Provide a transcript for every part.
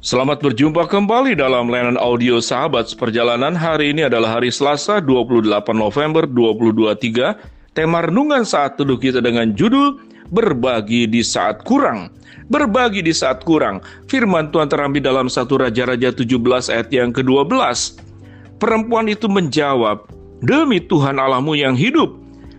Selamat berjumpa kembali dalam layanan audio Sahabat Seperjalanan. Hari ini adalah hari Selasa 28 November 2023. Tema renungan saat teduh kita dengan judul Berbagi di Saat Kurang. Berbagi di saat kurang. Firman Tuhan terambil dalam 1 Raja-Raja 17 ayat yang ke-12. Perempuan itu menjawab, "Demi Tuhan Allahmu yang hidup,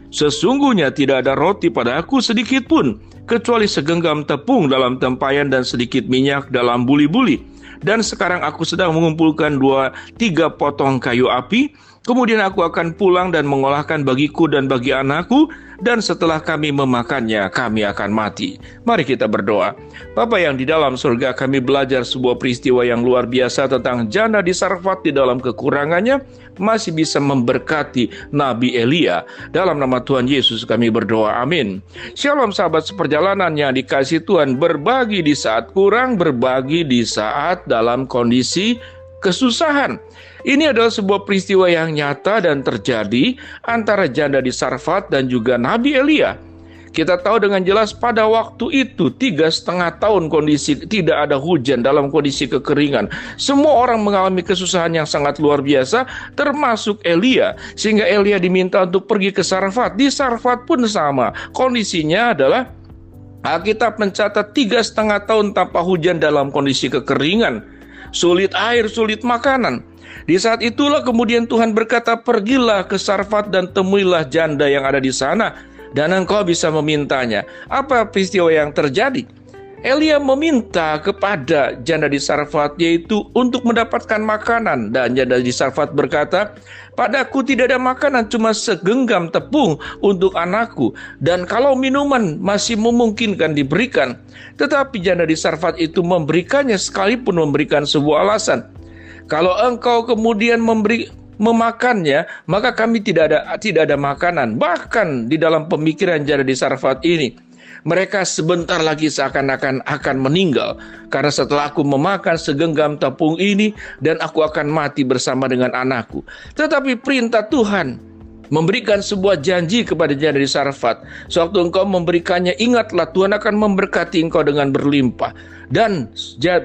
sesungguhnya tidak ada roti pada aku sedikit pun, kecuali segenggam tepung dalam tempayan dan sedikit minyak dalam buli-buli. Dan sekarang aku sedang mengumpulkan 2-3 potong kayu api. Kemudian aku akan pulang dan mengolahkan bagiku dan bagi anakku, dan setelah kami memakannya, kami akan mati." Mari kita berdoa. Bapa yang di dalam surga, kami belajar sebuah peristiwa yang luar biasa tentang janda di Sarfat di dalam kekurangannya masih bisa memberkati Nabi Elia. Dalam nama Tuhan Yesus kami berdoa, amin. Shalom sahabat seperjalanan yang dikasihi Tuhan. Berbagi di saat kurang, berbagi di saat dalam kondisi kesusahan. Ini adalah sebuah peristiwa yang nyata dan terjadi antara janda di Sarfat dan juga Nabi Elia. Kita tahu dengan jelas pada waktu itu 3,5 tahun kondisi tidak ada hujan, dalam kondisi kekeringan. Semua orang mengalami kesusahan yang sangat luar biasa, termasuk Elia. Sehingga Elia diminta untuk pergi ke Sarfat. Di Sarfat pun sama. Kondisinya adalah Alkitab mencatat 3,5 tahun tanpa hujan dalam kondisi kekeringan. Sulit air, sulit makanan. Di saat itulah kemudian Tuhan berkata, "Pergilah ke Sarfat dan temuilah janda yang ada di sana, dan engkau bisa memintanya." Apa peristiwa yang terjadi? Elia meminta kepada janda di Sarfat, yaitu untuk mendapatkan makanan. Dan janda di Sarfat berkata, "Padaku tidak ada makanan, cuma segenggam tepung untuk anakku. Dan kalau minuman masih memungkinkan diberikan." Tetapi janda di Sarfat itu memberikannya sekalipun memberikan sebuah alasan. "Kalau engkau kemudian memakannya, maka kami tidak ada makanan." Bahkan di dalam pemikiran janda di Sarfat ini, mereka sebentar lagi seakan-akan akan meninggal. Karena setelah aku memakan segenggam tepung ini, dan aku akan mati bersama dengan anakku. Tetapi perintah Tuhan memberikan sebuah janji kepada janda di Sarfat. "Sewaktu engkau memberikannya, ingatlah Tuhan akan memberkati engkau dengan berlimpah." Dan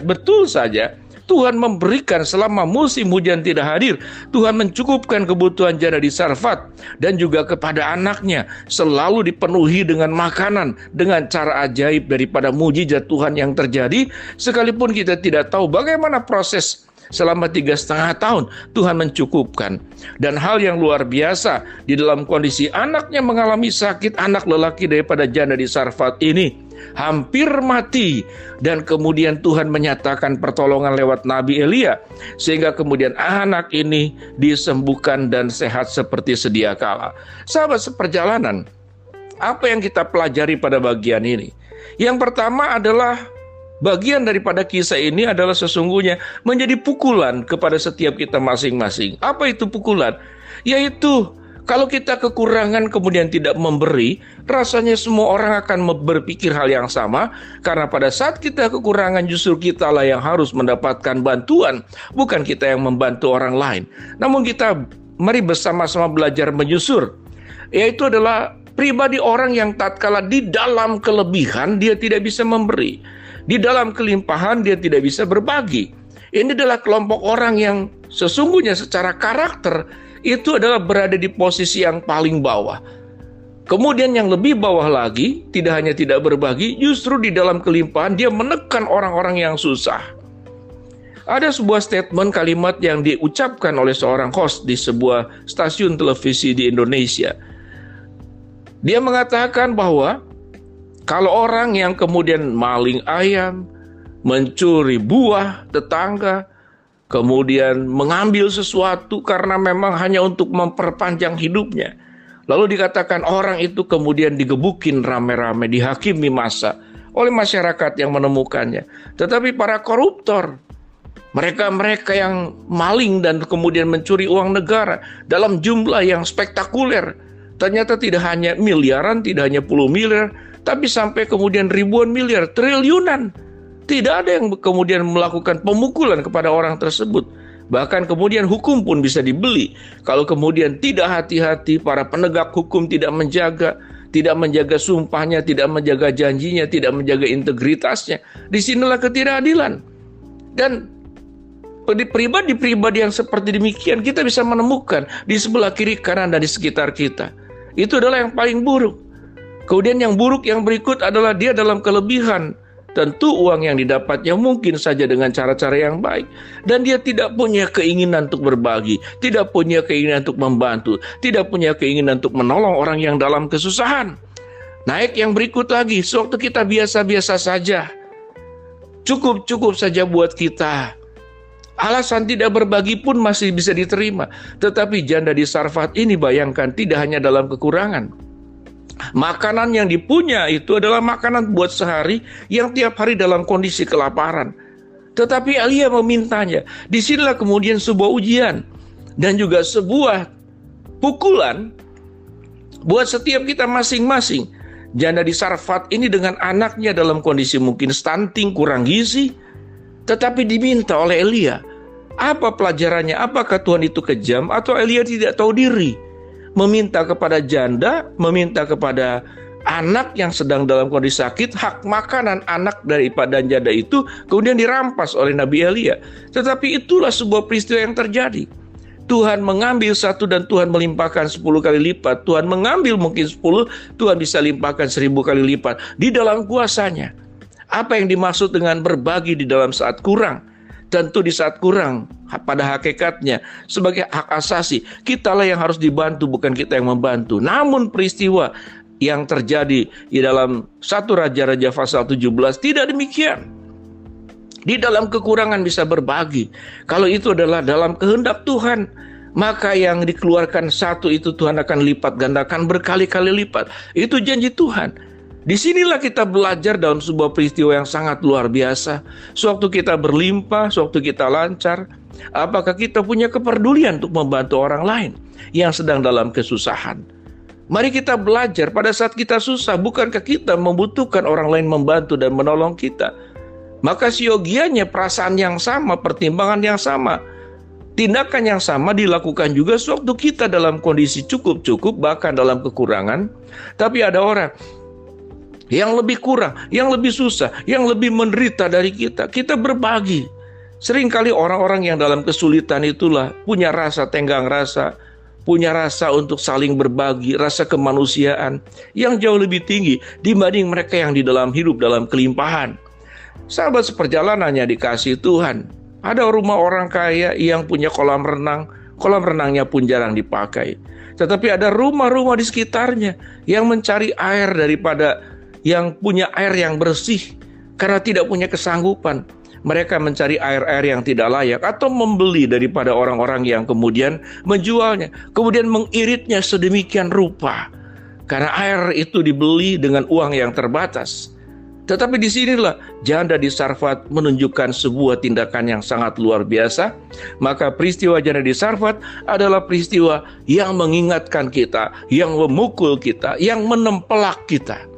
betul saja, Tuhan memberikan selama musim hujan tidak hadir. Tuhan mencukupkan kebutuhan janda di Sarfat dan juga kepada anaknya. Selalu dipenuhi dengan makanan dengan cara ajaib daripada mujizat Tuhan yang terjadi. Sekalipun kita tidak tahu bagaimana proses selama 3,5 tahun, Tuhan mencukupkan. Dan hal yang luar biasa, di dalam kondisi anaknya mengalami sakit, anak lelaki daripada janda di Sarfat ini hampir mati, dan kemudian Tuhan menyatakan pertolongan lewat Nabi Elia, sehingga kemudian anak ini disembuhkan dan sehat seperti sedia kala. Sahabat seperjalanan, apa yang kita pelajari pada bagian ini? Yang pertama adalah bagian daripada kisah ini adalah sesungguhnya menjadi pukulan kepada setiap kita masing-masing. Apa itu pukulan? Yaitu kalau kita kekurangan kemudian tidak memberi, rasanya semua orang akan berpikir hal yang sama. Karena pada saat kita kekurangan, justru kitalah yang harus mendapatkan bantuan, bukan kita yang membantu orang lain. Namun kita mari bersama-sama belajar menyusur, yaitu adalah pribadi orang yang tatkala di dalam kelebihan dia tidak bisa memberi, di dalam kelimpahan dia tidak bisa berbagi. Ini adalah kelompok orang yang sesungguhnya secara karakter itu adalah berada di posisi yang paling bawah. Kemudian yang lebih bawah lagi, tidak hanya tidak berbagi, justru di dalam kelimpahan dia menekan orang-orang yang susah. Ada sebuah statement kalimat yang diucapkan oleh seorang host di sebuah stasiun televisi di Indonesia. Dia mengatakan bahwa kalau orang yang kemudian maling ayam, mencuri buah tetangga, kemudian mengambil sesuatu karena memang hanya untuk memperpanjang hidupnya, lalu dikatakan orang itu kemudian digebukin rame-rame, dihakimi massa oleh masyarakat yang menemukannya. Tetapi para koruptor, mereka yang maling dan kemudian mencuri uang negara dalam jumlah yang spektakuler, ternyata tidak hanya miliaran, tidak hanya puluh miliar, tapi sampai kemudian ribuan miliar, triliunan. Tidak ada yang kemudian melakukan pemukulan kepada orang tersebut. Bahkan kemudian hukum pun bisa dibeli. Kalau kemudian tidak hati-hati, para penegak hukum tidak menjaga sumpahnya, tidak menjaga janjinya, tidak menjaga integritasnya. Disinilah ketidakadilan. Dan pribadi-pribadi yang seperti demikian kita bisa menemukan di sebelah kiri kanan dan di sekitar kita. Itu adalah yang paling buruk. Kemudian yang buruk yang berikut adalah dia dalam kelebihan. Tentu uang yang didapatnya mungkin saja dengan cara-cara yang baik. Dan dia tidak punya keinginan untuk berbagi. Tidak punya keinginan untuk membantu. Tidak punya keinginan untuk menolong orang yang dalam kesusahan. Naik yang berikut lagi. Sewaktu kita biasa-biasa saja. Cukup-cukup saja buat kita. Alasan tidak berbagi pun masih bisa diterima. Tetapi janda di Sarfat ini bayangkan tidak hanya dalam kekurangan. Makanan yang dipunya itu adalah makanan buat sehari yang tiap hari dalam kondisi kelaparan. Tetapi Elia memintanya. Disinilah kemudian sebuah ujian dan juga sebuah pukulan buat setiap kita masing-masing. Janda di Sarfat ini dengan anaknya dalam kondisi mungkin stunting, kurang gizi, tetapi diminta oleh Elia. Apa pelajarannya? Apakah Tuhan itu kejam atau Elia tidak tahu diri? Meminta kepada janda, meminta kepada anak yang sedang dalam kondisi sakit, hak makanan anak daripada janda itu kemudian dirampas oleh Nabi Elia. Tetapi itulah sebuah peristiwa yang terjadi. Tuhan mengambil satu dan Tuhan melimpahkan 10 kali lipat. Tuhan mengambil mungkin 10, Tuhan bisa limpahkan 1000 kali lipat di dalam kuasanya. Apa yang dimaksud dengan berbagi di dalam saat kurang? Tentu di saat kurang, pada hakikatnya sebagai hak asasi, kitalah yang harus dibantu, bukan kita yang membantu. Namun peristiwa yang terjadi di dalam 1 Raja-Raja pasal 17 tidak demikian. Di dalam kekurangan bisa berbagi. Kalau itu adalah dalam kehendak Tuhan, maka yang dikeluarkan satu itu Tuhan akan lipat gandakan berkali-kali lipat. Itu janji Tuhan. Disinilah kita belajar dalam sebuah peristiwa yang sangat luar biasa. Sewaktu kita berlimpah, sewaktu kita lancar, apakah kita punya kepedulian untuk membantu orang lain yang sedang dalam kesusahan? Mari kita belajar pada saat kita susah, bukankah kita membutuhkan orang lain membantu dan menolong kita? Maka siogianya perasaan yang sama, pertimbangan yang sama, tindakan yang sama dilakukan juga sewaktu kita dalam kondisi cukup-cukup, bahkan dalam kekurangan. Tapi ada orang yang lebih kurang, yang lebih susah, yang lebih menderita dari kita. Kita berbagi. Seringkali orang-orang yang dalam kesulitan itulah punya rasa tenggang rasa, punya rasa untuk saling berbagi, rasa kemanusiaan yang jauh lebih tinggi dibanding mereka yang di dalam hidup dalam kelimpahan. Sahabat seperjalanannya dikasihi Tuhan. Ada rumah orang kaya yang punya kolam renang, kolam renangnya pun jarang dipakai. Tetapi ada rumah-rumah di sekitarnya yang mencari air daripada yang punya air yang bersih karena tidak punya kesanggupan. Mereka mencari air-air yang tidak layak atau membeli daripada orang-orang yang kemudian menjualnya, kemudian mengiritnya sedemikian rupa karena air itu dibeli dengan uang yang terbatas. Tetapi disinilah janda di Sarfat menunjukkan sebuah tindakan yang sangat luar biasa. Maka peristiwa janda di Sarfat adalah peristiwa yang mengingatkan kita, yang memukul kita, yang menempelak kita.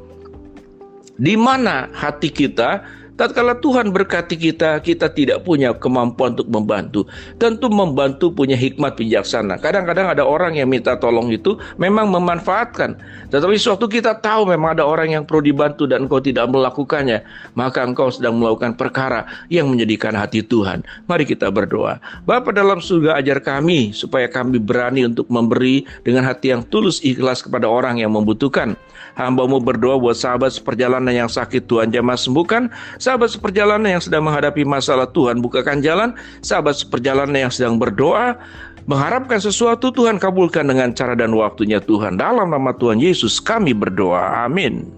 Di mana hati kita, tatkala Tuhan berkati kita, kita tidak punya kemampuan untuk membantu. Tentu membantu punya hikmat bijaksana. Kadang-kadang ada orang yang minta tolong itu memang memanfaatkan. Tetapi suatu kita tahu memang ada orang yang perlu dibantu dan engkau tidak melakukannya, maka engkau sedang melakukan perkara yang menyedihkan hati Tuhan. Mari kita berdoa. Bapa dalam surga, ajar kami supaya kami berani untuk memberi dengan hati yang tulus ikhlas kepada orang yang membutuhkan. Hamba-Mu berdoa buat sahabat seperjalanan yang sakit, Tuhan jamah sembuhkan. Sahabat seperjalanan yang sedang menghadapi masalah, Tuhan bukakan jalan. Sahabat seperjalanan yang sedang berdoa, mengharapkan sesuatu, Tuhan kabulkan dengan cara dan waktunya Tuhan. Dalam nama Tuhan Yesus kami berdoa. Amin.